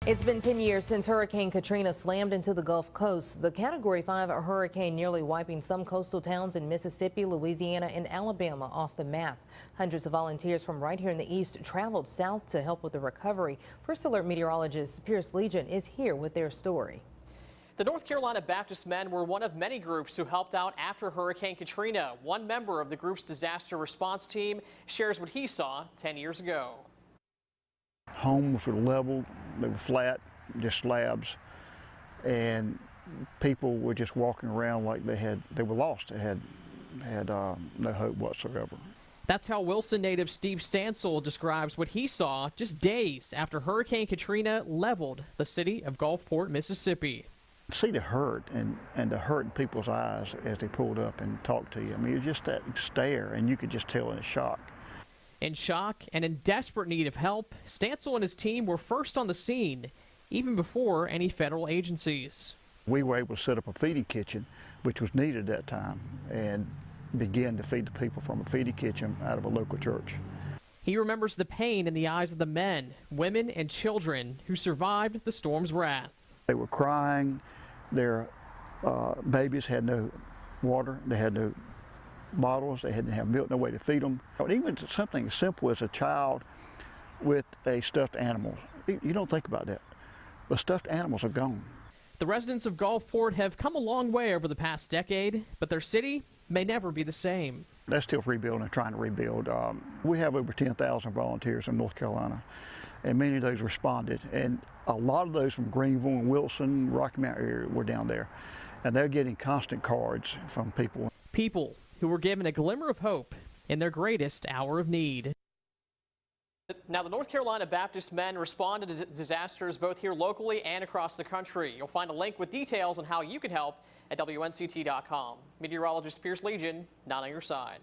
It's been 10 years since Hurricane Katrina slammed into the Gulf Coast. The Category 5 hurricane nearly wiping some coastal towns in Mississippi, Louisiana, and Alabama off the map. Hundreds of volunteers from right here in the east traveled south to help with the recovery. First Alert meteorologist Pierce Legion is here with their story. The North Carolina Baptist men were one of many groups who helped out after Hurricane Katrina. One member of the group's disaster response team shares what he saw 10 years ago. Homes were leveled, they were flat, just slabs, and people were just walking around like they were lost. They had no hope whatsoever. That's how Wilson native Steve Stansel describes what he saw just days after Hurricane Katrina leveled the city of Gulfport, Mississippi. See the hurt and the hurt in people's eyes as they pulled up and talked to you. I mean, it was just that stare, and you could just tell in shock. In shock and in desperate need of help, Stansel and his team were first on the scene, even before any federal agencies. We were able to set up a feeding kitchen, which was needed at that time, and begin to feed the people from a feeding kitchen out of a local church. He remembers the pain in the eyes of the men, women, and children who survived the storm's wrath. They were crying. Their babies had no water. They had no bottles. They didn't have milk, no way to feed them. Even something as simple as a child with a stuffed animal. You don't think about that, but stuffed animals are gone. The residents of Gulfport have come a long way over the past decade, but their city may never be the same. They're still rebuilding and trying to rebuild. We have over 10,000 volunteers in North Carolina, and many of those responded. And a lot of those from Greenville and Wilson, Rocky Mountain area were down there. And they're getting constant cards from people. People who were given a glimmer of hope in their greatest hour of need. Now, the North Carolina Baptist men responded to disasters both here locally and across the country. You'll find a link with details on how you can help at WNCT.com. Meteorologist Pierce Legion, not on your side.